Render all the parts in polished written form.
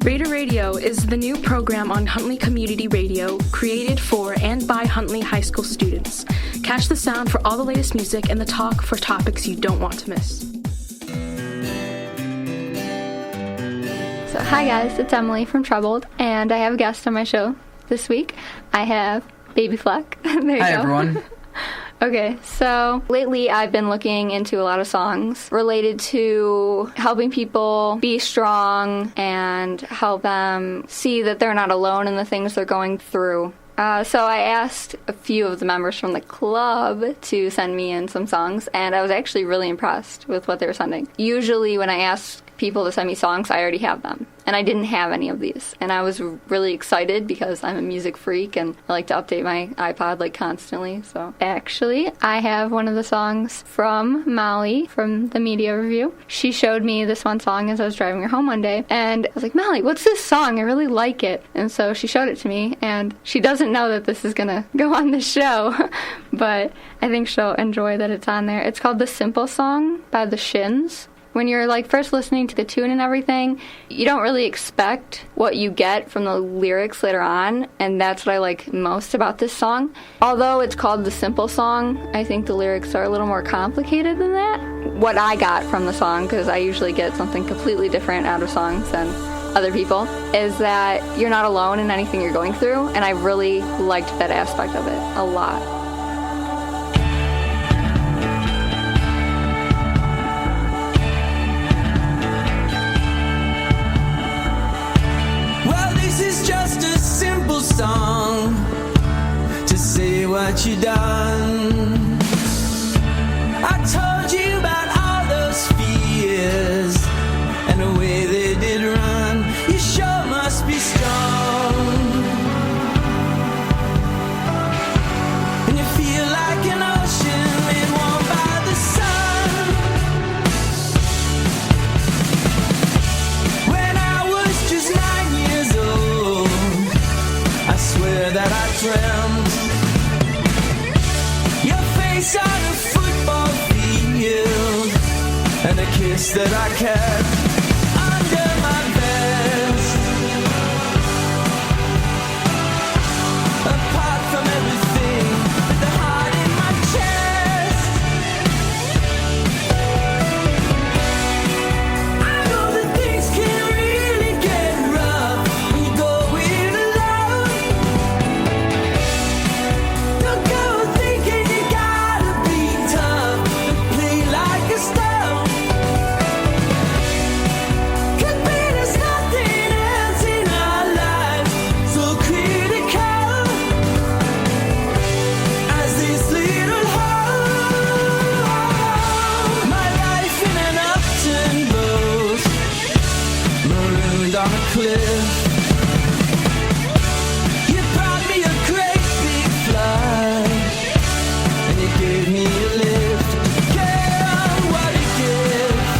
Raider Radio is the new program on Huntley Community Radio, created for and by Huntley High School students. Catch the sound for all the latest music and the talk for topics you don't want to miss. So, hi guys, it's Emily from Trebled, and I have a guest on my show this week. I have Baby Fleck. There you Hi, go. everyone. Okay, so lately I've been looking into a lot of songs related to helping people be strong and help them see that they're not alone in the things they're going through. So I asked a few of the members from the club to send me in some songs, and I was actually really impressed with what they were sending. Usually when I ask people to send me songs, I already have them, and I didn't have any of these. And I was really excited because I'm a music freak and I like to update my iPod constantly. So actually, I have one of the songs from Molly from the media review. She showed me this one song as I was driving her home one day, and I was like, Molly, what's this song? I really like it. And so she showed it to me, and she doesn't know that this is gonna go on the show, but I think she'll enjoy that it's on there. It's called The Simple Song by The Shins. When you're first listening to the tune and everything, you don't really expect what you get from the lyrics later on, and that's what I like most about this song. Although it's called The Simple Song, I think the lyrics are a little more complicated than that. What I got from the song, because I usually get something completely different out of songs than other people, is that you're not alone in anything you're going through, and I really liked that aspect of it a lot. Song to say what you done. I told you about all those fears and the way they did run. You sure must be strong, and you feel like an ocean made warm by the sun. When I was just 9 years old, I swear that I dreamt your face on a football field and a kiss that I kept under my vest. Apart from everything but the heart in my chest, I know that things can really get rough when you go it alone. Don't go thinking you gotta be tough, but play like a stone. 'Cause there's nothing else in our lives so critical as this little hole. My life in an upturned boat, marooned on a cliff. You brought me a great big flood, and you gave me a lift. Girl, what a gift.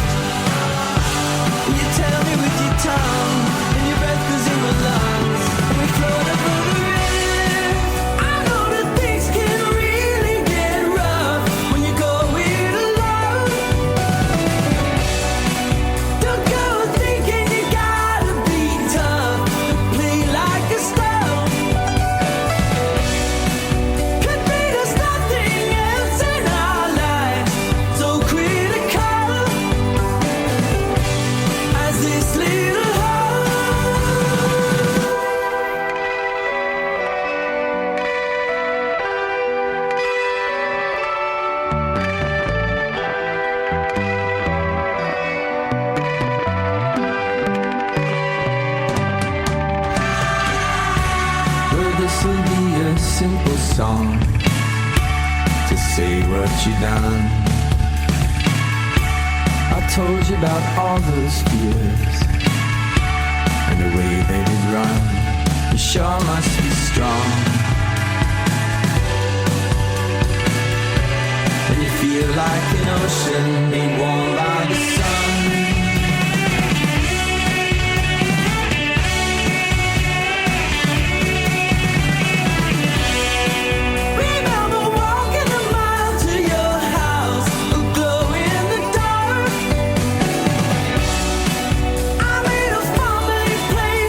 You tell me with your tongue, and your breath goes in my lungs, and we float over the rift. I know that things can really get rough when you go it alone. Don't go thinking you gotta be tough, but play like a stone. 'Cause there's nothing else in our lives so critical as this little hole. Well, this will be a simple song to say what you done. I told you about all those fears and the way they did run. You sure must be strong, and you feel like an ocean made warm by the sun. Remember walking a mile to your house, a glow in the dark. I made a family place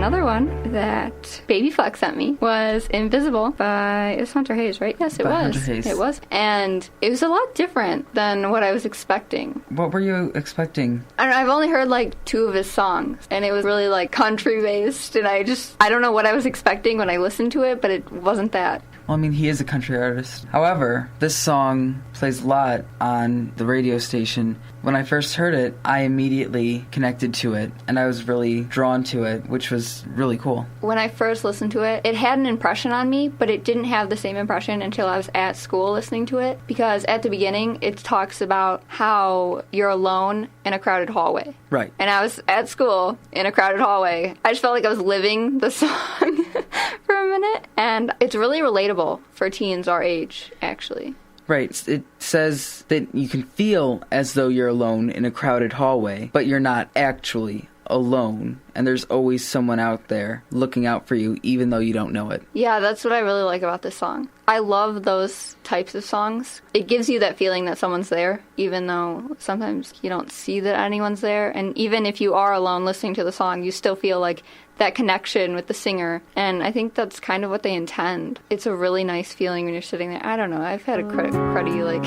Another one that Baby Flex sent me was Invisible by, it was Hunter Hayes, right? Yes, it By was. Hunter Hayes. It was. And it was a lot different than what I was expecting. What were you expecting? I don't know, I've only heard like 2 of his songs, and it was really like country based, and I don't know what I was expecting when I listened to it, but it wasn't that. Well, I mean, he is a country artist. However, this song plays a lot on the radio station. When I first heard it, I immediately connected to it, and I was really drawn to it, which was really cool. When I first listened to it, it had an impression on me, but it didn't have the same impression until I was at school listening to it, because at the beginning, it talks about how you're alone in a crowded hallway. Right. And I was at school in a crowded hallway. I just felt like I was living the song for a minute, and it's really relatable for teens our age, actually. Right. It says that you can feel as though you're alone in a crowded hallway, but you're not actually alone, and there's always someone out there looking out for you, even though you don't know it. Yeah, that's what I really like about this song. I love those types of songs. It gives you that feeling that someone's there, even though sometimes you don't see that anyone's there. And even if you are alone listening to the song, you still feel like that connection with the singer. And I think that's kind of what they intend. It's a really nice feeling when you're sitting there. I don't know, I've had a cruddy like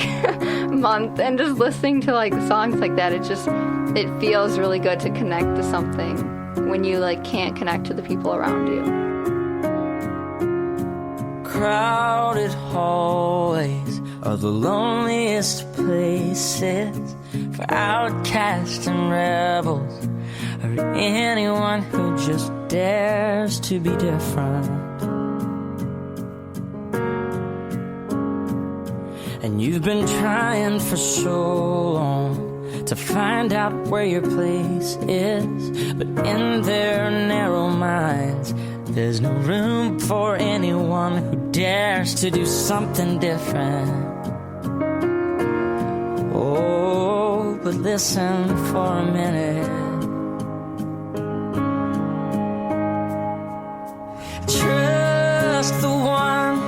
month, and just listening to like songs like that, it feels really good to connect to something when you like can't connect to the people around you. Crowded hallways are the loneliest places for outcasts and rebels, or anyone who just dares to be different. And you've been trying for so long to find out where your place is, but in their narrow minds there's no room for anyone who dares to do something different. Oh, but listen for a minute. Trust the one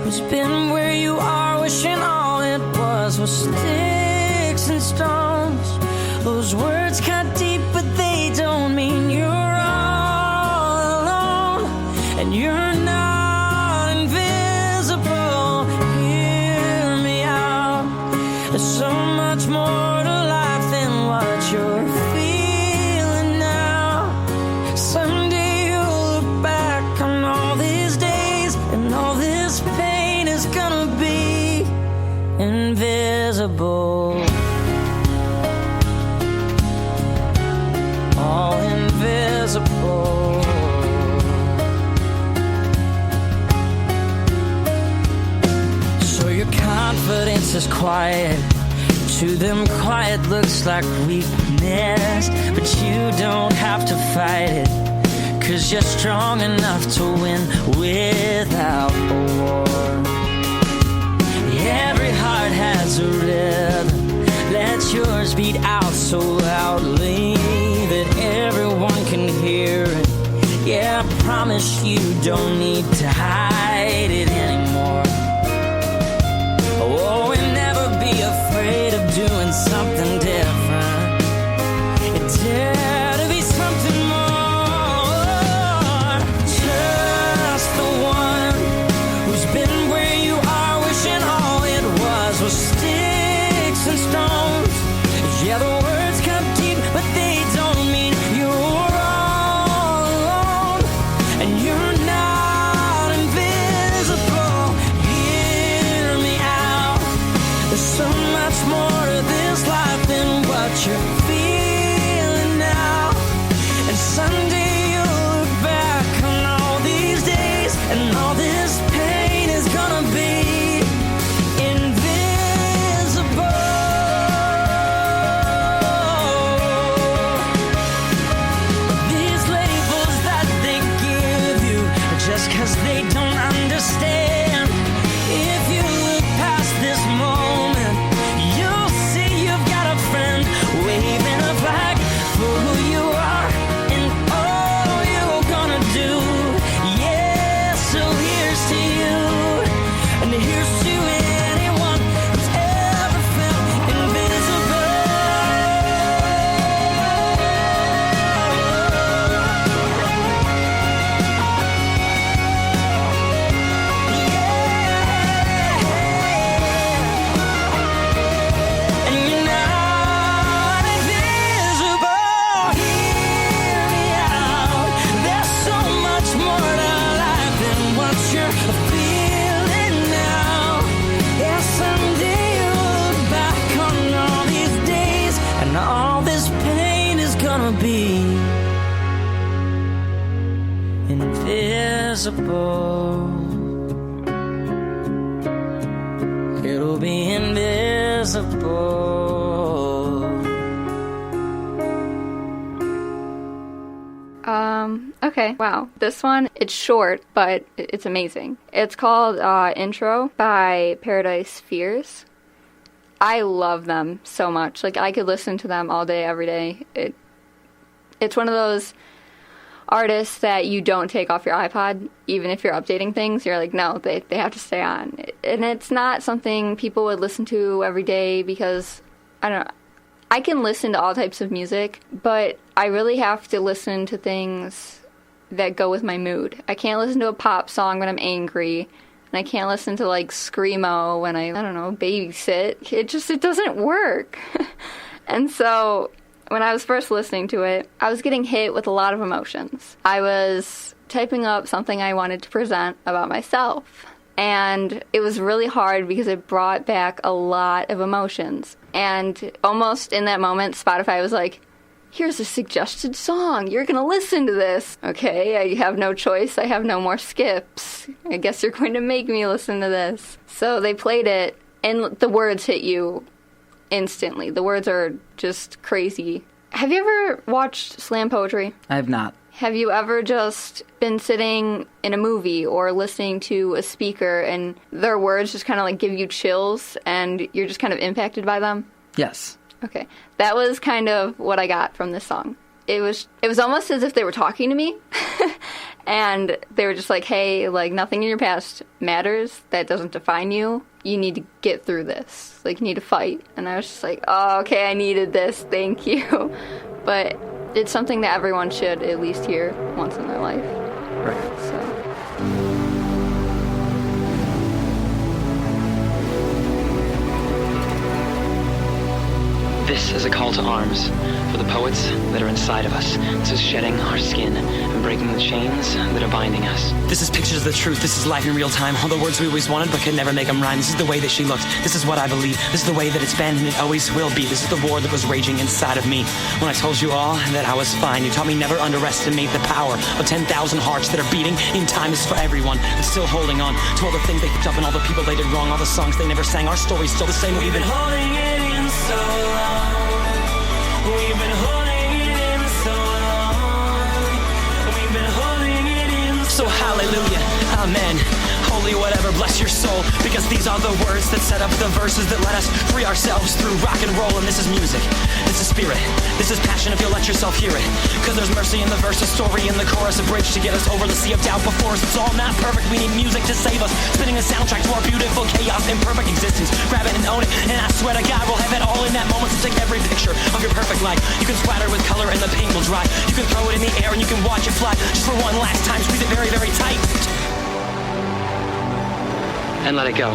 who's been where you are, wishing all it was sticks and stones. Those words cut deep, but they don't mean you're all alone. And you're not invisible. Hear me out. There's so much more to life than what you're feeling now. Someday you'll look back on all these days, and all this pain is gonna be invisible. All invisible. So your confidence is quiet. To them quiet looks like weakness, but you don't have to fight it, 'cause you're strong enough to win without a war. Every heart has a rhythm. Let yours beat out so loudly that everyone can hear it. Yeah, I promise you don't need to hide it anymore. Oh, and never be afraid of doing something different. Dare to be something more. Trust the one who's been where you are, wishing all it was sticks and stones. Yeah, the words come deep, but they don't mean you're all alone. And you're not invisible. Hear me out. There's so much more to this life than what you're feeling now. And someday you'll look back on all these days, and all this pain is gonna be invisible. These labels that they give you are just 'cause they don't understand. If you look past this moment, you'll see you've got a friend waving a flag for who you are and all you're gonna do. Yeah, so here's to you, and here's to anyone who's ever felt invisible. invisible. It'll be invisible. Okay, wow. This one, it's short, but it's amazing. It's called Intro by Paradise Fears. I love them so much. Like, I could listen to them all day, every day. It's one of those artists that you don't take off your iPod, even if you're updating things. You're like, no, they have to stay on. And it's not something people would listen to every day because, I don't know, I can listen to all types of music, but I really have to listen to things that go with my mood. I can't listen to a pop song when I'm angry, and I can't listen to, like, Screamo when I don't know, babysit. It doesn't work. And so when I was first listening to it, I was getting hit with a lot of emotions. I was typing up something I wanted to present about myself, and it was really hard because it brought back a lot of emotions. And almost in that moment, Spotify was like, here's a suggested song. You're going to listen to this. Okay, I have no choice. I have no more skips. I guess you're going to make me listen to this. So they played it, and the words hit you instantly. The words are just crazy. Have you ever watched slam poetry? I have not. Have you ever just been sitting in a movie or listening to a speaker and their words just kind of like give you chills and you're just kind of impacted by them? Yes. Okay. That was kind of what I got from this song. It was almost as if they were talking to me. And they were just like, hey, like, nothing in your past matters. That doesn't define you. You need to get through this. Like, you need to fight. And I was just like, oh, okay, I needed this. Thank you. But it's something that everyone should at least hear once in their life. Right. So. This is a call to arms for the poets that are inside of us. This is shedding our skin and breaking the chains that are binding us. This is pictures of the truth. This is life in real time. All the words we always wanted but could never make them rhyme. This is the way that she looked. This is what I believe. This is the way that it's been and it always will be. This is the war that was raging inside of me. When I told you all that I was fine, you taught me never underestimate the power of 10,000 hearts that are beating in time is for everyone, but still holding on to all the things they picked up and all the people they did wrong, all the songs they never sang. Our story's still the same. We've been holding it in so long. We've been holding it in so long. We've been holding it in so hallelujah, amen. Holy whatever, bless your soul, because these are the words that set up the verses that let us free ourselves through rock and roll. And this is music, this is spirit, this is passion if you'll let yourself hear it. Cause there's mercy in the verse, a story in the chorus, a bridge to get us over the sea of doubt before us. It's all not perfect, we need music to save us, spinning a soundtrack to our beautiful chaos, imperfect existence. Grab it and own it, and I swear to God we'll have it all in that moment. So take every picture of your perfect life. You can splatter with color and the paint will dry. You can throw it in the air and you can watch it fly. Just for one last time, squeeze it very, very tight. And let it go.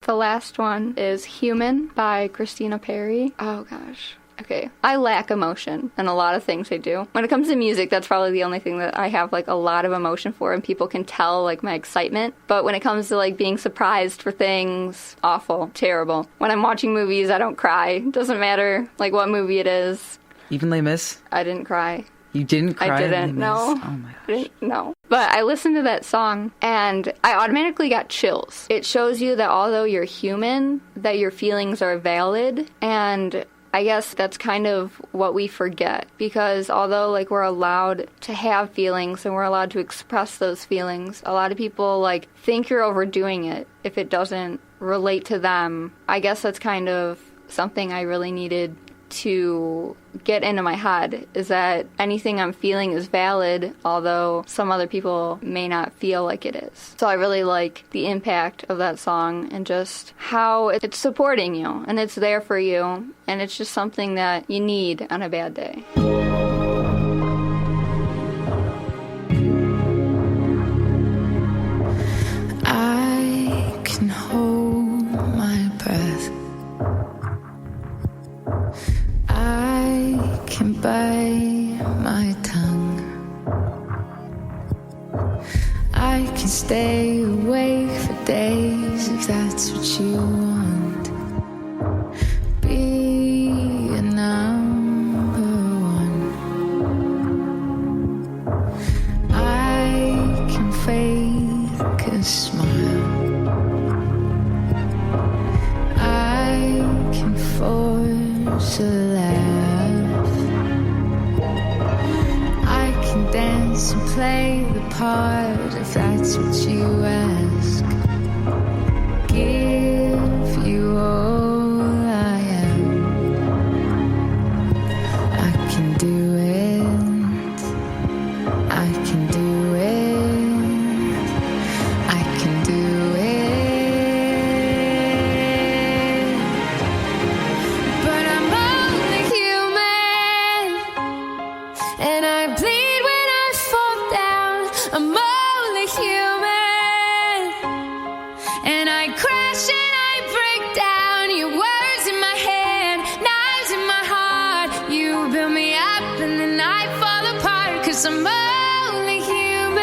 The last one is Human by Christina Perri. Oh gosh. Okay. I lack emotion in a lot of things I do. When it comes to music, that's probably the only thing that I have like a lot of emotion for, and people can tell like my excitement. But when it comes to like being surprised for things, awful, terrible. When I'm watching movies, I don't cry. Doesn't matter like what movie it is. Even Les Mis? I didn't cry. You didn't cry? I didn't, no. Oh my gosh. No. But I listened to that song and I automatically got chills. It shows you that although you're human, that your feelings are valid. And I guess that's kind of what we forget, because although like we're allowed to have feelings and we're allowed to express those feelings, a lot of people like think you're overdoing it if it doesn't relate to them. I guess that's kind of something I really needed to get into my head, is that anything I'm feeling is valid, although some other people may not feel like it is. So I really like the impact of that song and just how it's supporting you and it's there for you, and it's just something that you need on a bad day. I can hold my breath. I can bite my tongue. I can stay awake for days if that's what you want. dance and play the part if that's what you ask. Give you all I am. I can do it. I can do it. I can do it. But I'm only human, and I bleed when I fall down. I'm only human, and I crash and I break down. Your words in my head, knives in my heart. You build me up and then I fall apart, 'cause I'm only human.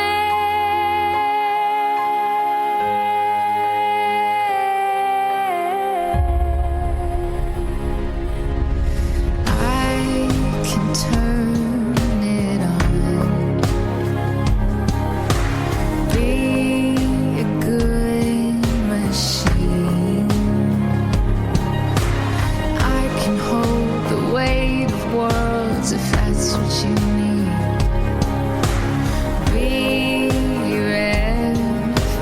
I can turn it on, be a good machine. I can hold the weight of worlds if that's what you need. Be your everything.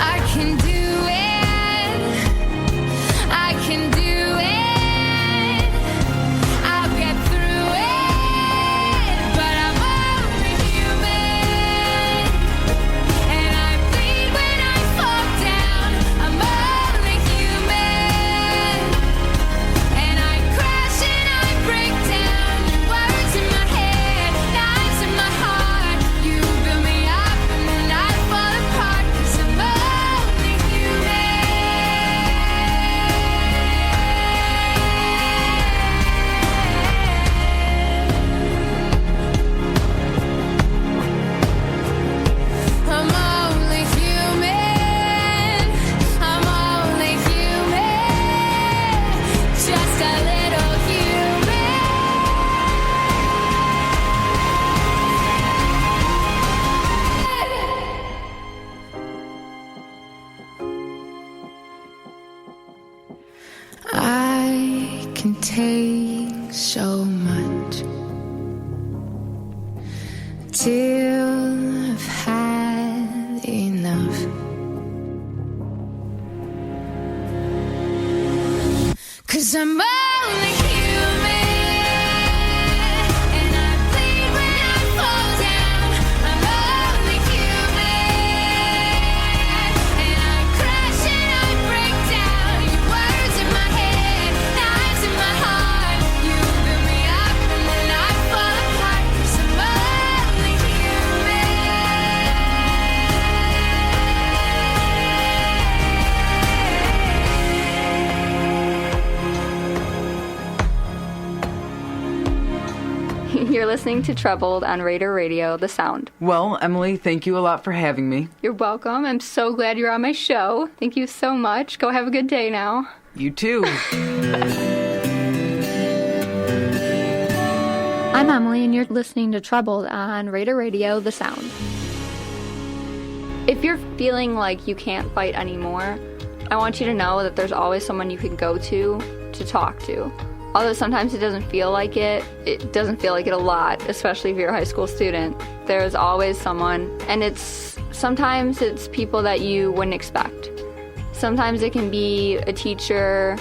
I can do it. I can do it. I'll get through it. But I'm only human, and I bleed when I fall down. I'm only human, and I crash and I break down. Words in my head, knives in my heart. You build me up and then I fall apart, 'cause I'm only human. I'm only human. I'm only human. Just a little human. I can take so much till I've had enough. 'Cause I'm only human, and I bleed when I fall down. I'm only human, and I crash and I break down. Your words in my head, knives in my heart. You build me up and then I fall apart, 'cause I'm only You're listening to Trebled on Raider Radio, The Sound. Well, Emily, thank you a lot for having me. You're welcome. I'm so glad you're on my show. Thank you so much. Go have a good day now. You too. I'm Emily, and you're listening to Trebled on Raider Radio, The Sound. If you're feeling like you can't fight anymore, I want you to know that there's always someone you can go to talk to. Although sometimes it doesn't feel like it doesn't feel like it a lot, especially if you're a high school student. There's always someone, and sometimes it's people that you wouldn't expect. Sometimes it can be a teacher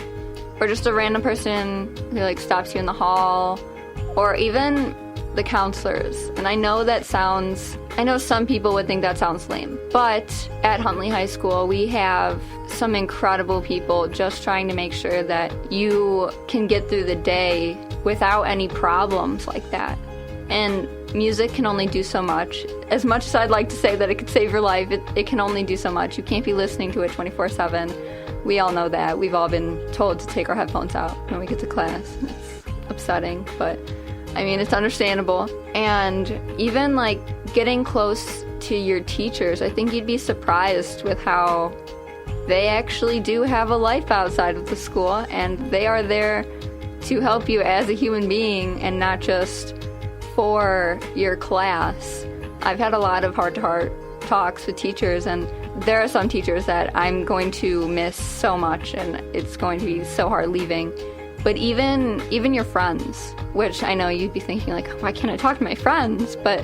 or just a random person who stops you in the hall, or even the counselors. And I know some people would think that sounds lame, but at Huntley High School we have some incredible people just trying to make sure that you can get through the day without any problems like that. And music can only do so much. As much as I'd like to say that it could save your life, it can only do so much. You can't be listening to it 24/7. We all know that. We've all been told to take our headphones out when we get to class. It's upsetting, but I mean, it's understandable. And even getting close to your teachers, I think you'd be surprised with how they actually do have a life outside of the school, and they are there to help you as a human being and not just for your class. I've had a lot of heart-to-heart talks with teachers, and there are some teachers that I'm going to miss so much, and it's going to be so hard leaving. But even your friends, which I know you'd be thinking like, why can't I talk to my friends? But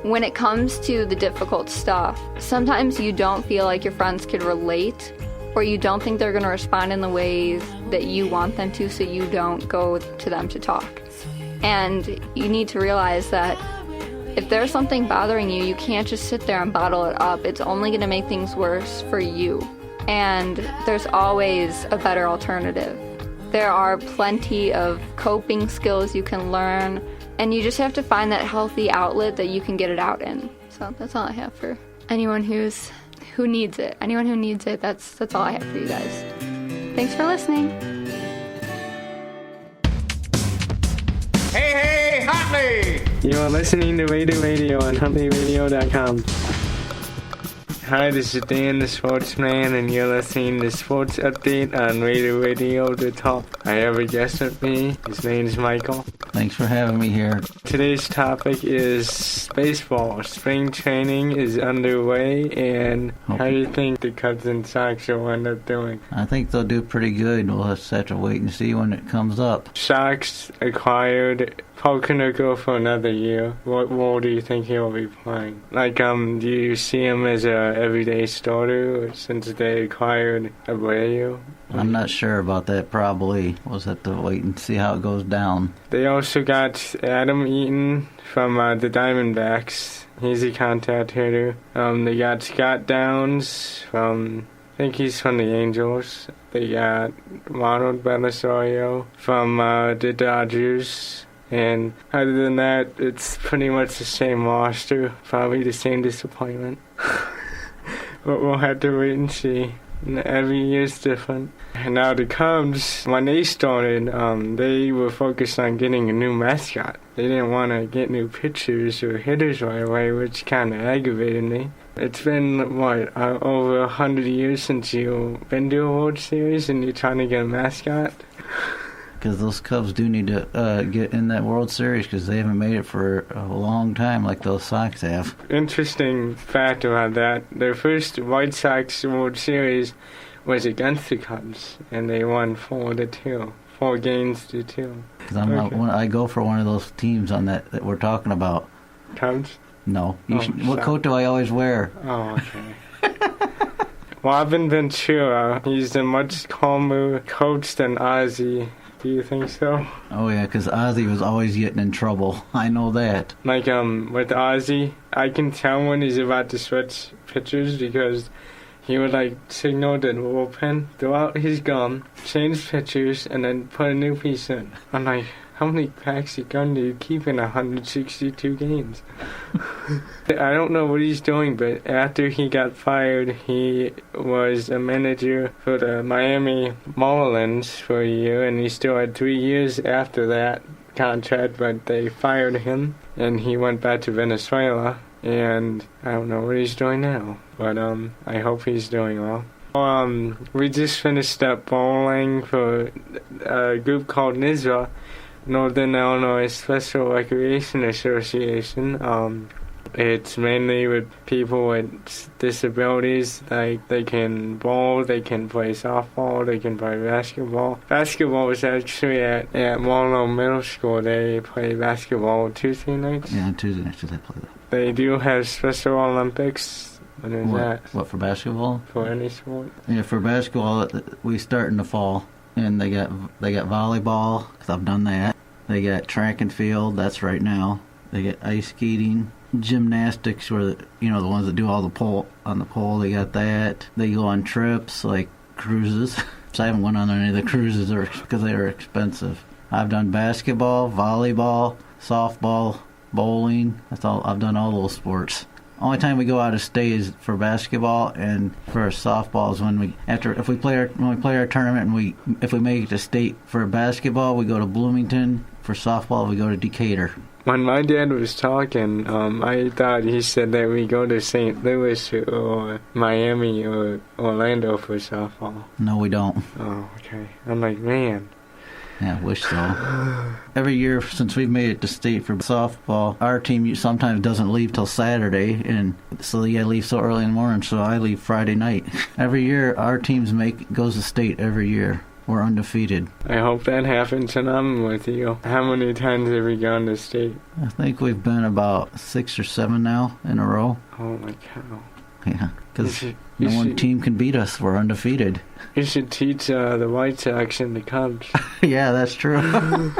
when it comes to the difficult stuff, sometimes you don't feel like your friends could relate, or you don't think they're going to respond in the ways that you want them to, so you don't go to them to talk. And you need to realize that if there's something bothering you, you can't just sit there and bottle it up. It's only going to make things worse for you. And there's always a better alternative. There are plenty of coping skills you can learn, and you just have to find that healthy outlet that you can get it out in. So that's all I have for anyone who needs it. Anyone who needs it, that's all I have for you guys. Thanks for listening. Hey, Huntley! You are listening to Radio on HuntleyRadio.com. Hi, this is Dan the Sportsman, and you're listening to Sports Update on Radio, the top. I have a guest with me. His name is Michael. Thanks for having me here. Today's topic is baseball. Spring training is underway, and how do you think the Cubs and Sox will end up doing? I think they'll do pretty good. We'll just have to wait and see when it comes up. Sox acquired Paul Konuko for another year. What role do you think he'll be playing? Like, do you see him as a everyday starter since they acquired Abreu? I'm not sure about that, probably. We'll just have to wait and see how it goes down. They also got Adam Eaton from the Diamondbacks. He's a contact hitter. They got Scott Downs from, I think he's from the Angels. They got Ronald Belisario from the Dodgers. And other than that, it's pretty much the same roster. Probably the same disappointment. But we'll have to wait and see. Every year's different. And now the Cubs, when they started, they were focused on getting a new mascot. They didn't want to get new pitchers or hitters right away, which kind of aggravated me. It's been, over 100 years since you've been to a World Series and you're trying to get a mascot? Because those Cubs do need to get in that World Series, because they haven't made it for a long time like those Sox have. Interesting fact about that. Their first White Sox World Series was against the Cubs, and they won 4-2. 4 games to 2. Because I go for one of those teams on that we're talking about. Cubs? No. What coat do I always wear? Oh, okay. Robin Ventura, he's a much calmer coach than Ozzie. Do you think so? Oh, yeah, because Ozzie was always getting in trouble. I know that. Like, with Ozzie, I can tell when he's about to switch pitchers because he would, signal to the bullpen, throw out his gum, change pitchers, and then put a new piece in. I'm like, how many packs of gum do you keep in 162 games? I don't know what he's doing, but after he got fired, he was a manager for the Miami Marlins for a year, and he still had 3 years after that contract, but they fired him, and he went back to Venezuela, and I don't know what he's doing now, but I hope he's doing well. We just finished up bowling for a group called NISRA, Northern Illinois Special Recreation Association. It's mainly with people with disabilities, like they can bowl, they can play softball, they can play basketball. Basketball is actually at Marlow Middle School. They play basketball Tuesday nights. Yeah, Tuesday nights they play that. They do have Special Olympics. When is that? What, for basketball? For any sport? Yeah, for basketball, we start in the fall. And they got volleyball, because I've done that. They got track and field, that's right now. They got ice skating, gymnastics, where the ones that do all the pole on the pole. They got that. They go on trips like cruises. So I haven't went on any of the cruises because they were expensive. I've done basketball, volleyball, softball, bowling. That's all. I've done all those sports. Only time we go out of state is for basketball, and for softball is when we play our tournament, and if we make it to state for basketball, we go to Bloomington. For softball, we go to Decatur. When my dad was talking, I thought he said that we go to St. Louis or Miami or Orlando for softball. No, we don't. Oh, okay. I'm like, man. Yeah, I wish so. Every year since we've made it to state for softball, our team sometimes doesn't leave till Saturday, and so they leave so early in the morning, so I leave Friday night. Every year, our teams goes to state every year. we're undefeated. I hope that happens, and I'm with you. How many times have we gone to state? I think we've been about 6 or 7 now in a row. Oh my cow. Yeah, because no one team can beat us. We're undefeated. You should teach the White Sox and the Cubs. Yeah, that's true.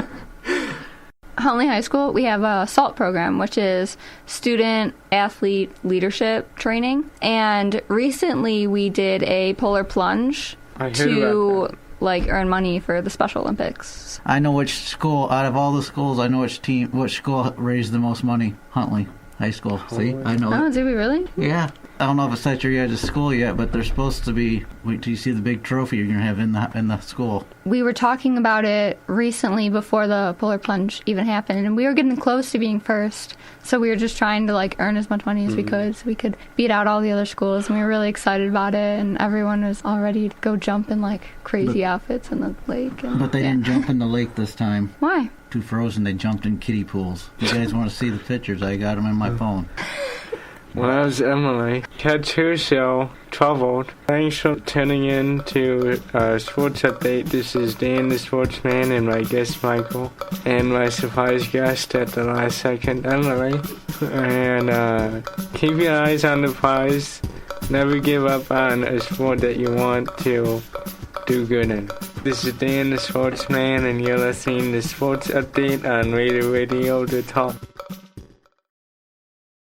Huntley High School, we have a SALT program, which is student athlete leadership training. And recently we did a polar plunge to earn money for the Special Olympics. I know which school, out of all the schools, I know which school raised the most money. Huntley High School. See, I know. Oh, did we really? Yeah. I don't know if it's at your guys' school yet, but they're supposed to be. Wait till you see the big trophy you're gonna have in the school. We were talking about it recently before the polar plunge even happened, and we were getting close to being first. So we were just trying to earn as much money as we could, so we could beat out all the other schools. And we were really excited about it, and everyone was all ready to go jump in crazy outfits in the lake. But they didn't jump in the lake this time. Why? Too frozen. They jumped in kiddie pools. You guys want to see the pictures? I got them in my phone. Well, that was Emily. Tattoo Show, Trebled. Thanks for tuning in to Sports Update. This is Dan the Sportsman and my guest Michael. And my surprise guest at the last second, Emily. And keep your eyes on the prize. Never give up on a sport that you want to do good in. This is Dan the Sportsman and you're listening to Sports Update on Radio The Talk.